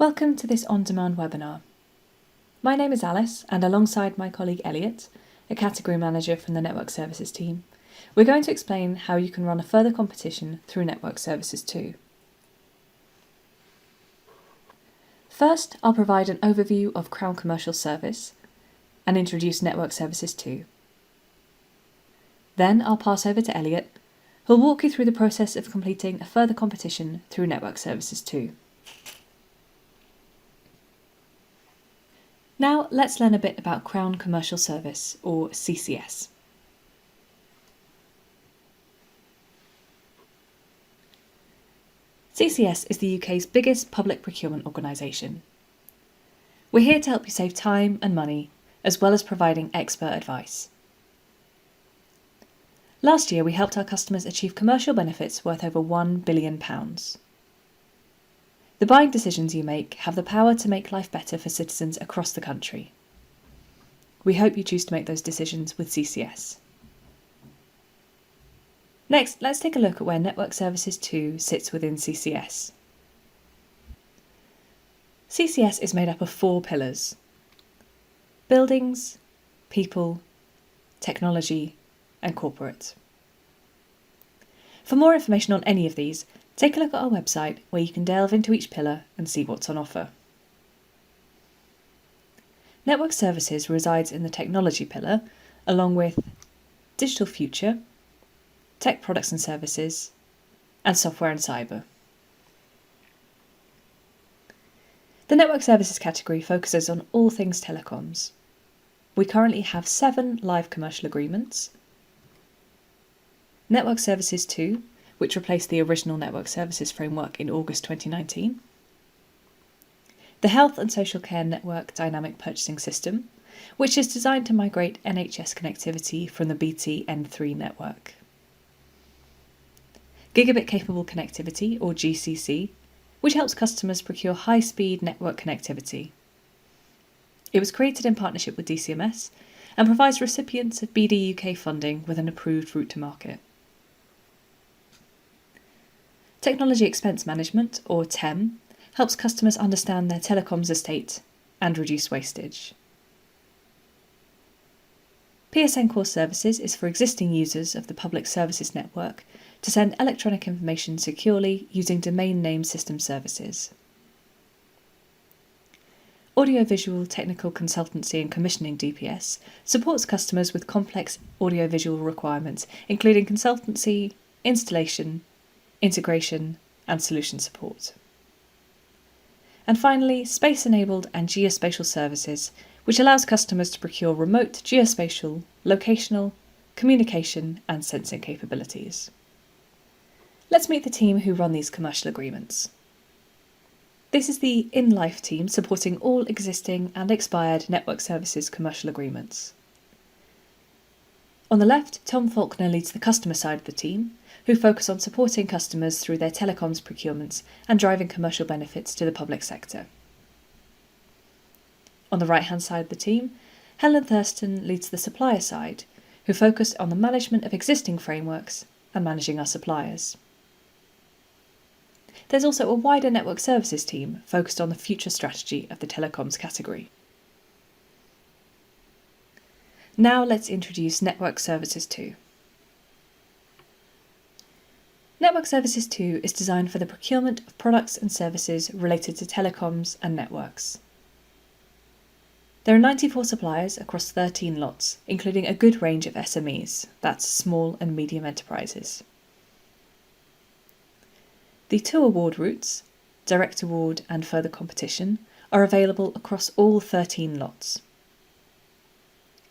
Welcome to this on-demand webinar. My name is Alice, and alongside my colleague Elliot, a category manager from the Network Services team, we're going to explain how you can run a further competition through Network Services 2. First, I'll provide an overview of Crown Commercial Service and introduce Network Services 2. Then I'll pass over to Elliot, who'll walk you through the process of completing a further competition through Network Services 2. Now let's learn a bit about Crown Commercial Service, or CCS. CCS is the UK's biggest public procurement organisation. We're here to help you save time and money, as well as providing expert advice. Last year we helped our customers achieve commercial benefits worth over £1 billion. The buying decisions you make have the power to make life better for citizens across the country. We hope you choose to make those decisions with CCS. Next, let's take a look at where Network Services 2 sits within CCS. CCS is made up of 4 pillars: buildings, people, technology, and corporate. For more information on any of these, take a look at our website where you can delve into each pillar and see what's on offer. Network Services resides in the technology pillar, along with digital future, tech products and services, and software and cyber. The Network Services category focuses on all things telecoms. We currently have 7 live commercial agreements. Network Services 2, which replaced the original Network Services framework in August 2019. The Health and Social Care Network Dynamic Purchasing System, which is designed to migrate NHS connectivity from the BT N3 network. Gigabit Capable Connectivity, or GCC, which helps customers procure high-speed network connectivity. It was created in partnership with DCMS and provides recipients of BD UK funding with an approved route to market. Technology Expense Management, or TEM, helps customers understand their telecoms estate and reduce wastage. PSN Core Services is for existing users of the Public Services Network to send electronic information securely using domain name system services. Audiovisual Technical Consultancy and Commissioning DPS supports customers with complex audiovisual requirements, including consultancy, installation, integration, and solution support. And finally, Space-Enabled and Geospatial Services, which allows customers to procure remote geospatial, locational, communication, and sensing capabilities. Let's meet the team who run these commercial agreements. This is the in-life team supporting all existing and expired Network Services commercial agreements. On the left, Tom Faulkner leads the customer side of the team, who focus on supporting customers through their telecoms procurements and driving commercial benefits to the public sector. On the right-hand side of the team, Helen Thurston leads the supplier side, who focus on the management of existing frameworks and managing our suppliers. There's also a wider Network Services team focused on the future strategy of the telecoms category. Now let's introduce Network Services 2. Network Services 2 is designed for the procurement of products and services related to telecoms and networks. There are 94 suppliers across 13 lots, including a good range of SMEs, that's small and medium enterprises. The 2 award routes, direct award and further competition, are available across all 13 lots.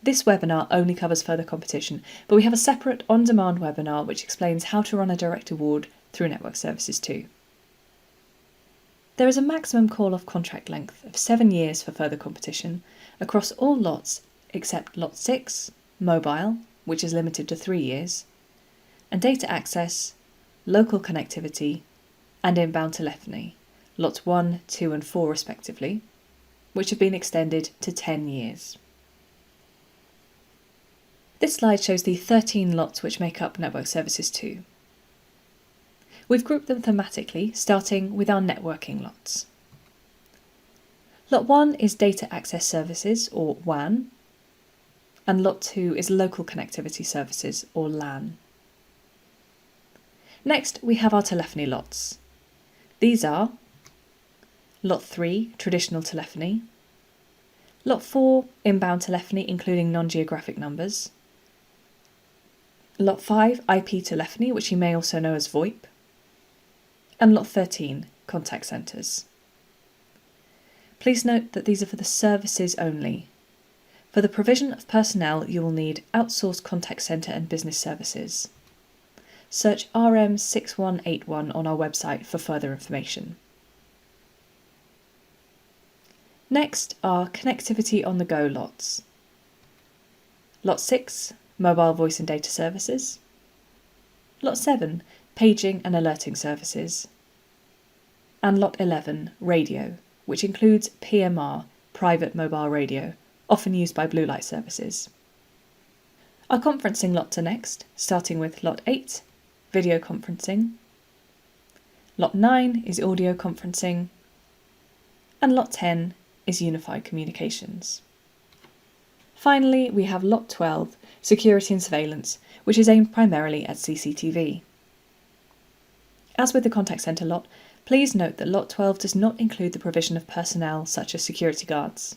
This webinar only covers further competition, but we have a separate on-demand webinar which explains how to run a direct award through Network Services 2. There is a maximum call-off contract length of 7 years for further competition across all lots except Lot 6, Mobile, which is limited to 3 years, and Data Access, Local Connectivity, and Inbound Telephony, Lots 1, 2 and 4 respectively, which have been extended to 10 years. This slide shows the 13 lots which make up Network Services 2. We've grouped them thematically, starting with our networking lots. Lot 1 is Data Access Services, or WAN, and Lot 2 is Local Connectivity Services, or LAN. Next, we have our telephony lots. These are Lot 3, Traditional Telephony, Lot 4, Inbound Telephony including non-geographic numbers, Lot 5, IP Telephony, which you may also know as VoIP, and Lot 13, Contact Centres. Please note that these are for the services only. For the provision of personnel, you will need Outsourced Contact Centre and Business Services. Search RM6181 on our website for further information. Next are Connectivity on the Go lots. Lot 6, Mobile Voice and Data Services. Lot 7, Paging and Alerting Services. And Lot 11, Radio, which includes PMR, Private Mobile Radio, often used by blue light services. Our conferencing lots are next, starting with Lot 8, Video Conferencing. Lot 9 is Audio Conferencing. And Lot 10 is Unified Communications. Finally, we have Lot 12, Security and Surveillance, which is aimed primarily at CCTV. As with the contact centre lot, please note that Lot 12 does not include the provision of personnel such as security guards.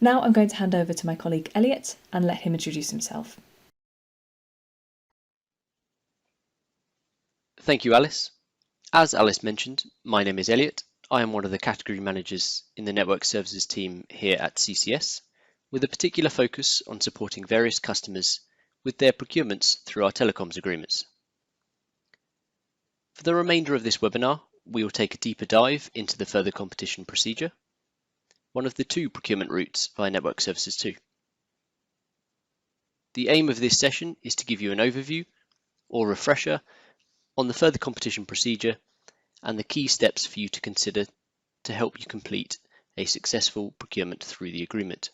Now I'm going to hand over to my colleague Elliot and let him introduce himself. Thank you, Alice. As Alice mentioned, my name is Elliot. I am one of the category managers in the Network Services team here at CCS, with a particular focus on supporting various customers with their procurements through our telecoms agreements. For the remainder of this webinar, we will take a deeper dive into the further competition procedure, one of the two procurement routes via Network Services 2. The aim of this session is to give you an overview or refresher on the further competition procedure and the key steps for you to consider to help you complete a successful procurement through the agreement.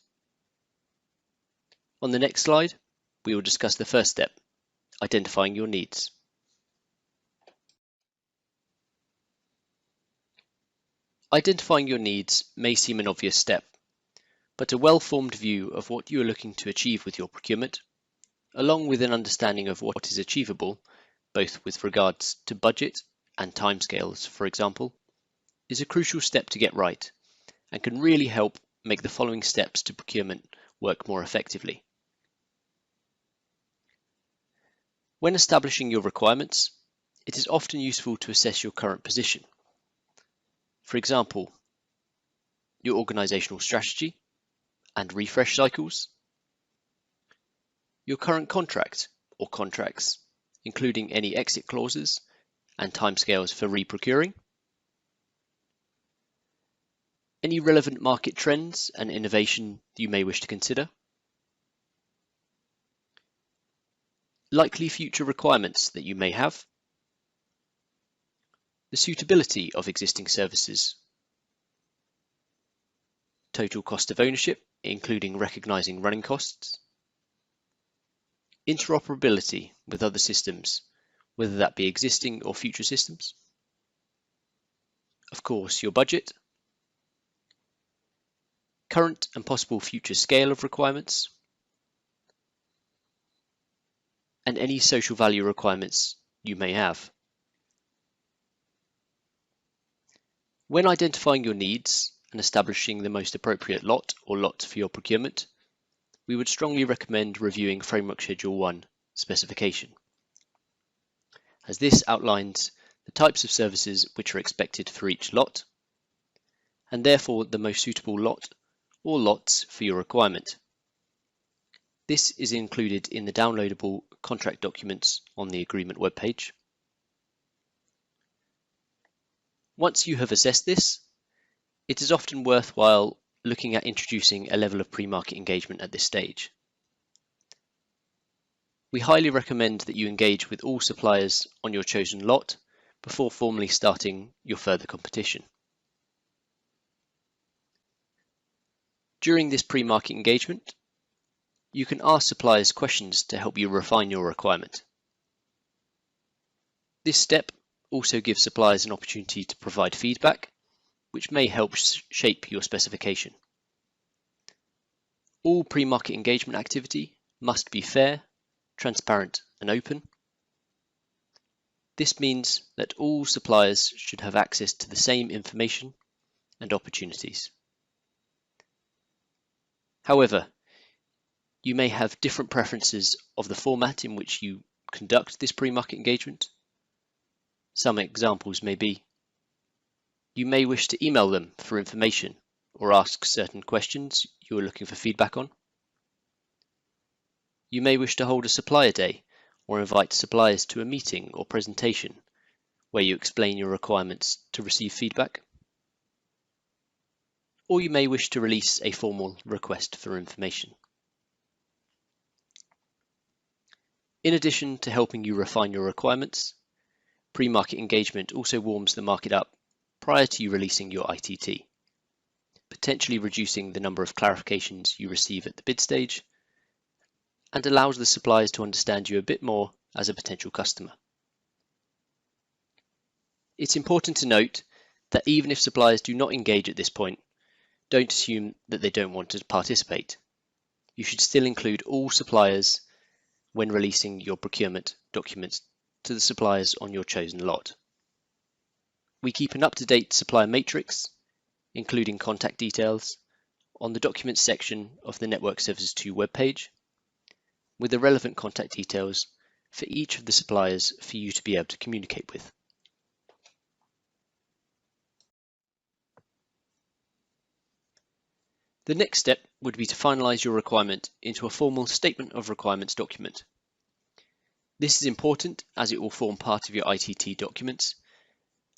On the next slide, we will discuss the first step, identifying your needs. Identifying your needs may seem an obvious step, but a well-formed view of what you are looking to achieve with your procurement, along with an understanding of what is achievable, both with regards to budget and timescales, for example, is a crucial step to get right and can really help make the following steps to procurement work more effectively. When establishing your requirements, it is often useful to assess your current position. For example, your organizational strategy and refresh cycles, your current contract or contracts, including any exit clauses and timescales for reprocuring, any relevant market trends and innovation you may wish to consider, likely future requirements that you may have, the suitability of existing services, total cost of ownership, including recognizing running costs, interoperability with other systems, whether that be existing or future systems, of course, your budget, current and possible future scale of requirements, and any social value requirements you may have. When identifying your needs and establishing the most appropriate lot or lots for your procurement, we would strongly recommend reviewing Framework Schedule 1 specification, as this outlines the types of services which are expected for each lot, and therefore the most suitable lot or lots for your requirement. This is included in the downloadable contract documents on the agreement webpage. Once you have assessed this, it is often worthwhile looking at introducing a level of pre-market engagement at this stage. We highly recommend that you engage with all suppliers on your chosen lot before formally starting your further competition. During this pre-market engagement, you can ask suppliers questions to help you refine your requirement. This step also gives suppliers an opportunity to provide feedback, which may help shape your specification. All pre-market engagement activity must be fair, transparent and open. This means that all suppliers should have access to the same information and opportunities. However, you may have different preferences of the format in which you conduct this pre-market engagement. Some examples may be: you may wish to email them for information or ask certain questions you are looking for feedback on. You may wish to hold a supplier day or invite suppliers to a meeting or presentation where you explain your requirements to receive feedback. Or you may wish to release a formal request for information. In addition to helping you refine your requirements, pre-market engagement also warms the market up prior to you releasing your ITT, potentially reducing the number of clarifications you receive at the bid stage, and allows the suppliers to understand you a bit more as a potential customer. It's important to note that even if suppliers do not engage at this point, don't assume that they don't want to participate. You should still include all suppliers when releasing your procurement documents to the suppliers on your chosen lot. We keep an up-to-date supplier matrix, including contact details, on the Documents section of the Network Services 2 webpage, with the relevant contact details for each of the suppliers for you to be able to communicate with. The next step would be to finalise your requirement into a formal Statement of Requirements document. This is important as it will form part of your ITT documents,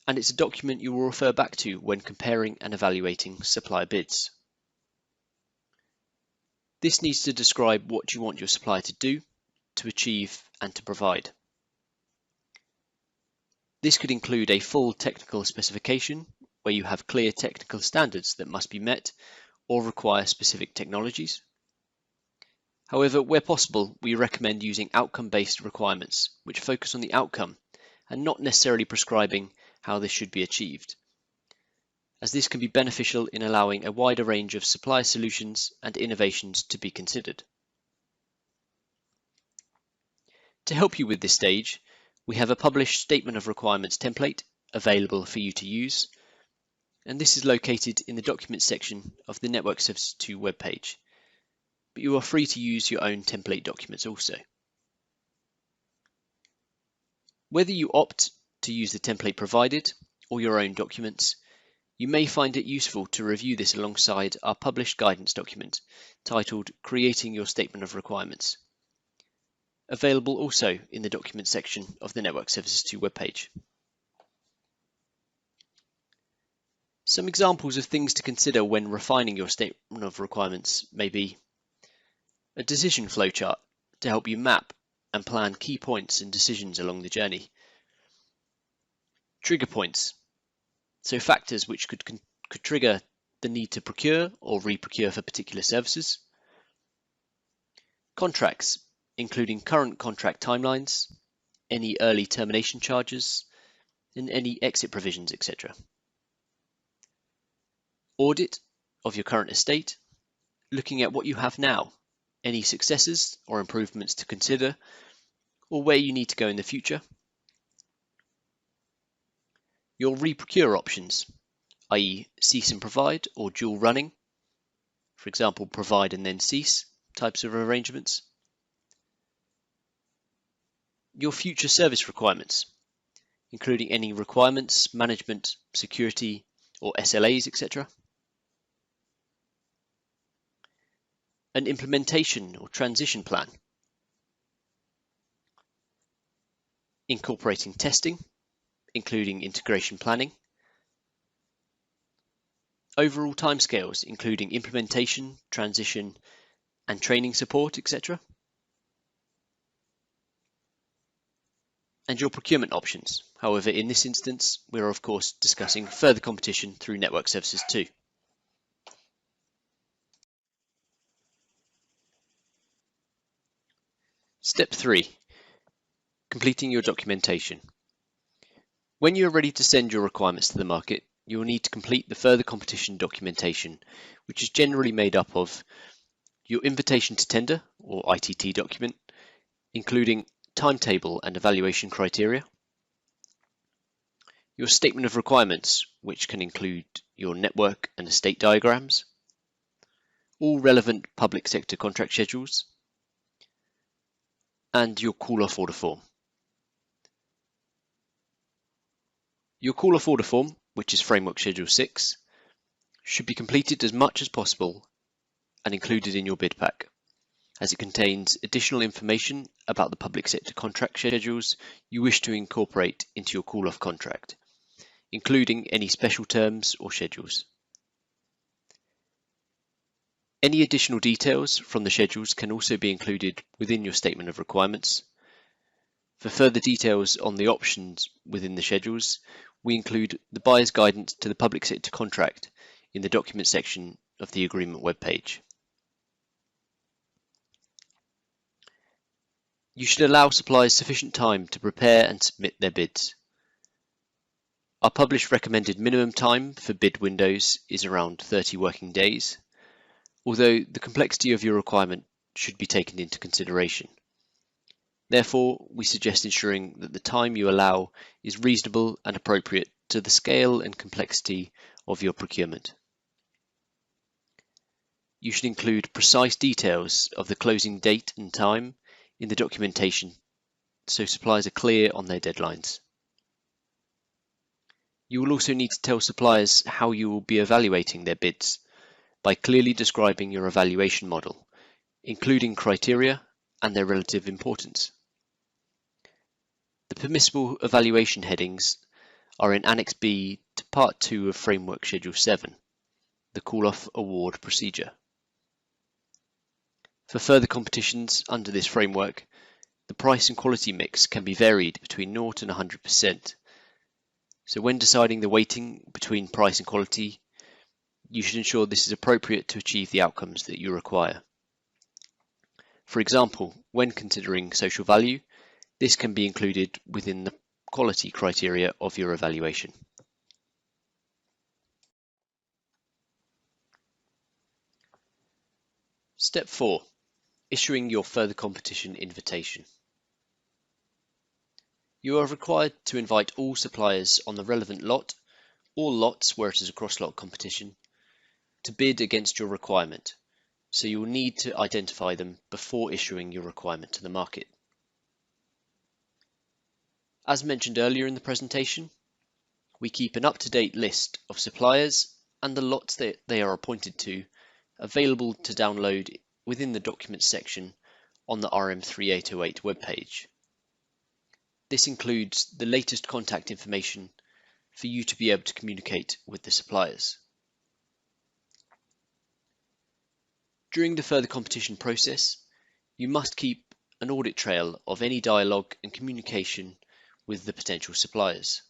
and it's a document you will refer back to when comparing and evaluating supplier bids. This needs to describe what you want your supplier to do, to achieve, and to provide. This could include a full technical specification where you have clear technical standards that must be met or require specific technologies. However, where possible, we recommend using outcome-based requirements, which focus on the outcome and not necessarily prescribing how this should be achieved, as this can be beneficial in allowing a wider range of supply solutions and innovations to be considered. To help you with this stage, we have a published Statement of Requirements template available for you to use, and this is located in the Documents section of the Network Services 2 webpage, but you are free to use your own template documents also. Whether you opt to use the template provided or your own documents, you may find it useful to review this alongside our published guidance document titled Creating Your Statement of Requirements, available also in the Documents section of the Network Services 2 webpage. Some examples of things to consider when refining your Statement of Requirements may be a decision flowchart to help you map and plan key points and decisions along the journey. Trigger points, so factors which could trigger the need to procure or re-procure for particular services. Contracts, including current contract timelines, any early termination charges, and any exit provisions, etc. Audit of your current estate, looking at what you have now, any successes or improvements to consider, or where you need to go in the future. Your re-procure options, i.e. cease and provide or dual running, for example provide and then cease types of arrangements. Your future service requirements, including any requirements, management, security, or SLAs, etc. An implementation or transition plan, incorporating testing, including integration planning. Overall timescales, including implementation, transition, and training support, etc. And your procurement options. However, in this instance, we are of course discussing further competition through Network Services 2. Step 3. Completing your documentation. When you are ready to send your requirements to the market, you will need to complete the further competition documentation, which is generally made up of your invitation to tender, or ITT document, including timetable and evaluation criteria, your statement of requirements, which can include your network and estate diagrams, all relevant public sector contract schedules, and your call-off order form. Your call-off order form, which is Framework Schedule 6, should be completed as much as possible and included in your bid pack, as it contains additional information about the public sector contract schedules you wish to incorporate into your call-off contract, including any special terms or schedules. Any additional details from the schedules can also be included within your statement of requirements. For further details on the options within the schedules, we include the buyer's guidance to the public sector contract in the document section of the agreement webpage. You should allow suppliers sufficient time to prepare and submit their bids. Our published recommended minimum time for bid windows is around 30 working days, although the complexity of your requirement should be taken into consideration. Therefore, we suggest ensuring that the time you allow is reasonable and appropriate to the scale and complexity of your procurement. You should include precise details of the closing date and time in the documentation so suppliers are clear on their deadlines. You will also need to tell suppliers how you will be evaluating their bids by clearly describing your evaluation model, including criteria and their relative importance. The permissible evaluation headings are in Annex B to Part 2 of Framework Schedule 7, the call-off award procedure. For further competitions under this framework, the price and quality mix can be varied between 0 and 100%. So when deciding the weighting between price and quality, you should ensure this is appropriate to achieve the outcomes that you require. For example, when considering social value, this can be included within the quality criteria of your evaluation. Step 4. Issuing your further competition invitation. You are required to invite all suppliers on the relevant lot, or lots where it is a cross-lot competition, to bid against your requirement, so you will need to identify them before issuing your requirement to the market. As mentioned earlier in the presentation, we keep an up-to-date list of suppliers and the lots that they are appointed to available to download within the Documents section on the RM3808 webpage. This includes the latest contact information for you to be able to communicate with the suppliers. During the further competition process, you must keep an audit trail of any dialogue and communication with the potential suppliers.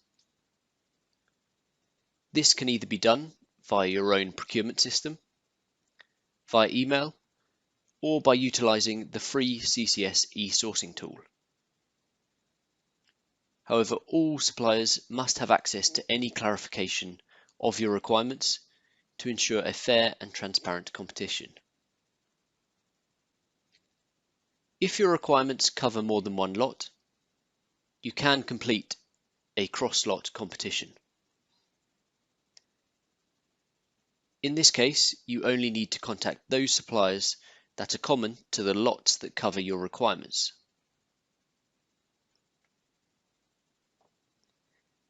This can either be done via your own procurement system, via email, or by utilising the free CCS e-sourcing tool. However, all suppliers must have access to any clarification of your requirements to ensure a fair and transparent competition. If your requirements cover more than one lot, you can complete a cross-lot competition. In this case, you only need to contact those suppliers that are common to the lots that cover your requirements.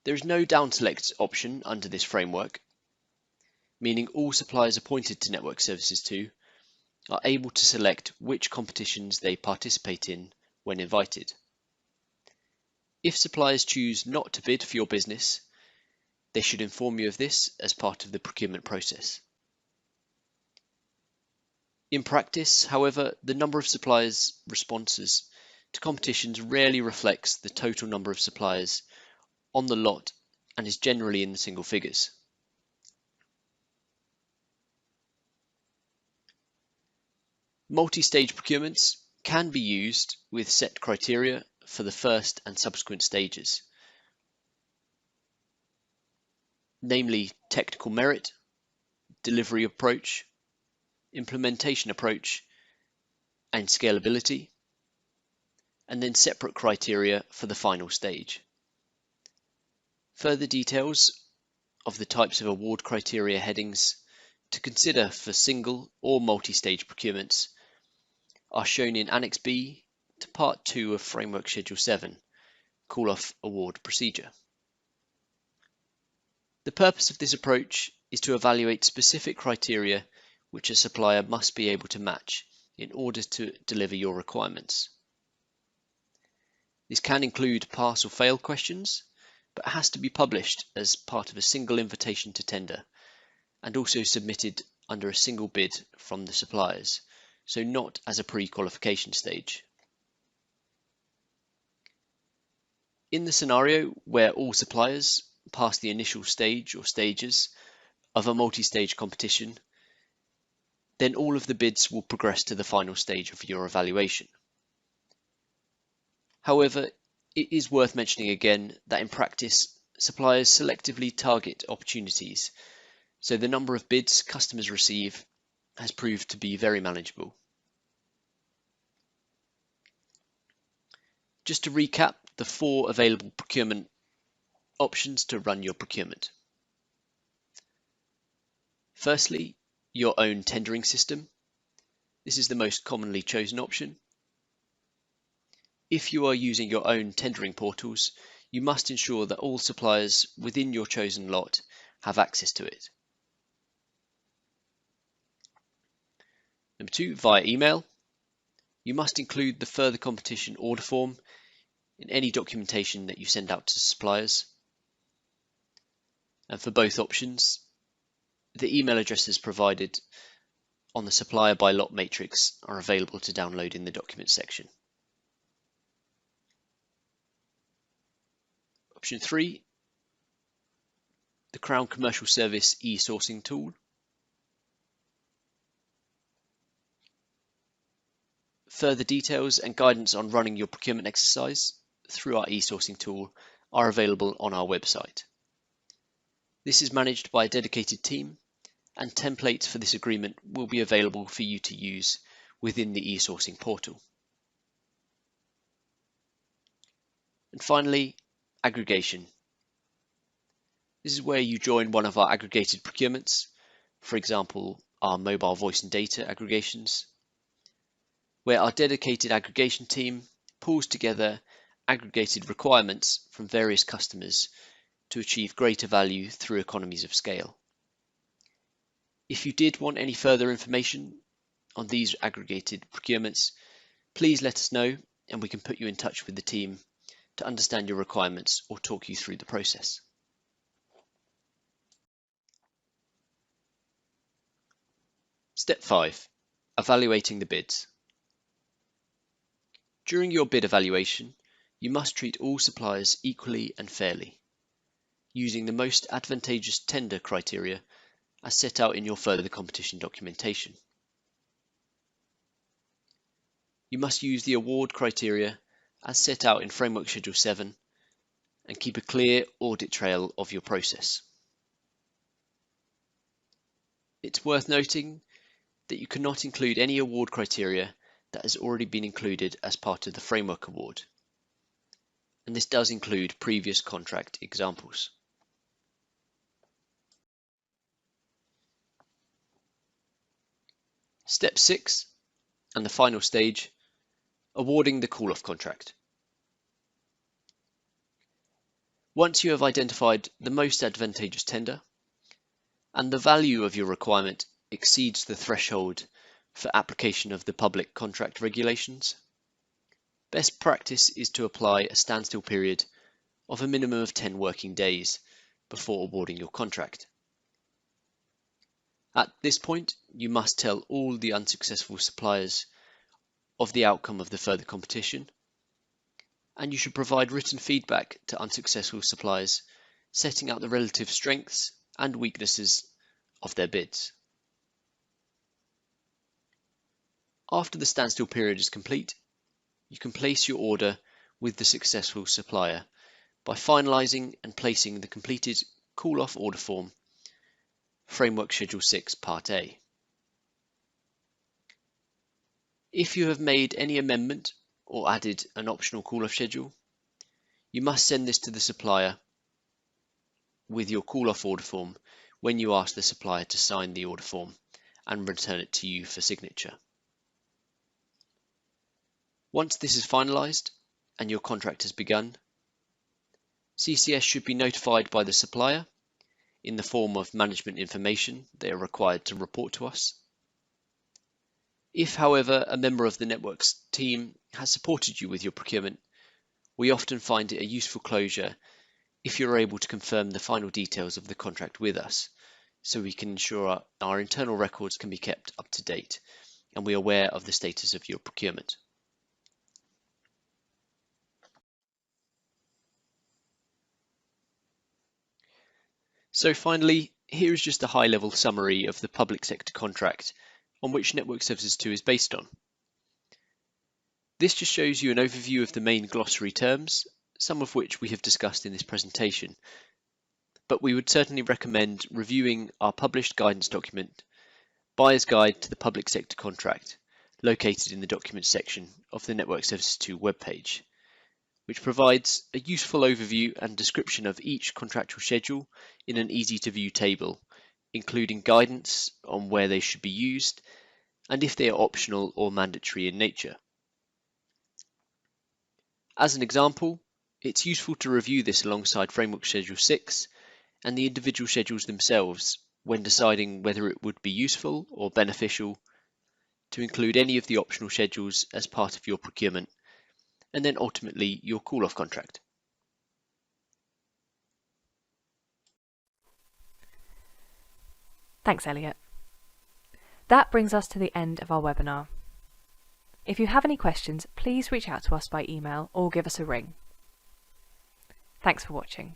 There is no down-select option under this framework, meaning all suppliers appointed to Network Services 2 are able to select which competitions they participate in when invited. If suppliers choose not to bid for your business, they should inform you of this as part of the procurement process. In practice, however, the number of suppliers' responses to competitions rarely reflects the total number of suppliers on the lot and is generally in the single figures. Multi-stage procurements can be used with set criteria for the first and subsequent stages. namely technical merit, delivery approach, implementation approach, and scalability, and then separate criteria for the final stage. Further details of the types of award criteria headings to consider for single or multi-stage procurements are shown in Annex B to Part 2 of Framework Schedule 7, Call-off Award Procedure. The purpose of this approach is to evaluate specific criteria which a supplier must be able to match in order to deliver your requirements. This can include pass or fail questions, but has to be published as part of a single invitation to tender and also submitted under a single bid from the suppliers, so not as a pre-qualification stage. In the scenario where all suppliers pass the initial stage or stages of a multi-stage competition, then all of the bids will progress to the final stage of your evaluation. However, it is worth mentioning again that in practice, suppliers selectively target opportunities, so the number of bids customers receive has proved to be very manageable. Just to recap the 4 available procurement options to run your procurement. Firstly, your own tendering system. This is the most commonly chosen option. If you are using your own tendering portals, you must ensure that all suppliers within your chosen lot have access to it. Number 2, via email. You must include the further competition order form in any documentation that you send out to suppliers. And for both options, the email addresses provided on the supplier by lot matrix are available to download in the documents section. Option 3, the Crown Commercial Service e-sourcing tool. Further details and guidance on running your procurement exercise through our e-sourcing tool are available on our website. This is managed by a dedicated team, and templates for this agreement will be available for you to use within the e-sourcing portal. And finally, aggregation. This is where you join one of our aggregated procurements, for example, our mobile voice and data aggregations, where our dedicated aggregation team pulls together aggregated requirements from various customers to achieve greater value through economies of scale. If you did want any further information on these aggregated procurements, please let us know and we can put you in touch with the team to understand your requirements or talk you through the process. Step 5. Evaluating the bids. During your bid evaluation, you must treat all suppliers equally and fairly, using the most advantageous tender criteria as set out in your further competition documentation. You must use the award criteria as set out in Framework Schedule 7 and keep a clear audit trail of your process. It's worth noting that you cannot include any award criteria that has already been included as part of the Framework Award, and this does include previous contract examples. Step 6, and the final stage, awarding the call-off contract. Once you have identified the most advantageous tender, and the value of your requirement exceeds the threshold for application of the public contract regulations, best practice is to apply a standstill period of a minimum of 10 working days before awarding your contract. At this point, you must tell all the unsuccessful suppliers of the outcome of the further competition, and you should provide written feedback to unsuccessful suppliers, setting out the relative strengths and weaknesses of their bids. After the standstill period is complete, you can place your order with the successful supplier by finalising and placing the completed Call-off Order Form, Framework Schedule 6, Part A. If you have made any amendment or added an optional call-off schedule, you must send this to the supplier with your call-off order form when you ask the supplier to sign the order form and return it to you for signature. Once this is finalised and your contract has begun, CCS should be notified by the supplier in the form of management information they are required to report to us. If, however, a member of the networks team has supported you with your procurement, we often find it a useful closure if you're able to confirm the final details of the contract with us, so we can ensure our internal records can be kept up to date and we are aware of the status of your procurement. So finally, here is just a high-level summary of the public sector contract on which Network Services 2 is based on. This just shows you an overview of the main glossary terms, some of which we have discussed in this presentation, but we would certainly recommend reviewing our published guidance document, Buyer's Guide to the Public Sector Contract, located in the Documents section of the Network Services 2 webpage, which provides a useful overview and description of each contractual schedule in an easy-to-view table, including guidance on where they should be used and if they are optional or mandatory in nature. As an example, it's useful to review this alongside Framework Schedule 6 and the individual schedules themselves when deciding whether it would be useful or beneficial to include any of the optional schedules as part of your procurement, and then ultimately your call-off contract. Thanks, Elliot. That brings us to the end of our webinar. If you have any questions, please reach out to us by email or give us a ring. Thanks for watching.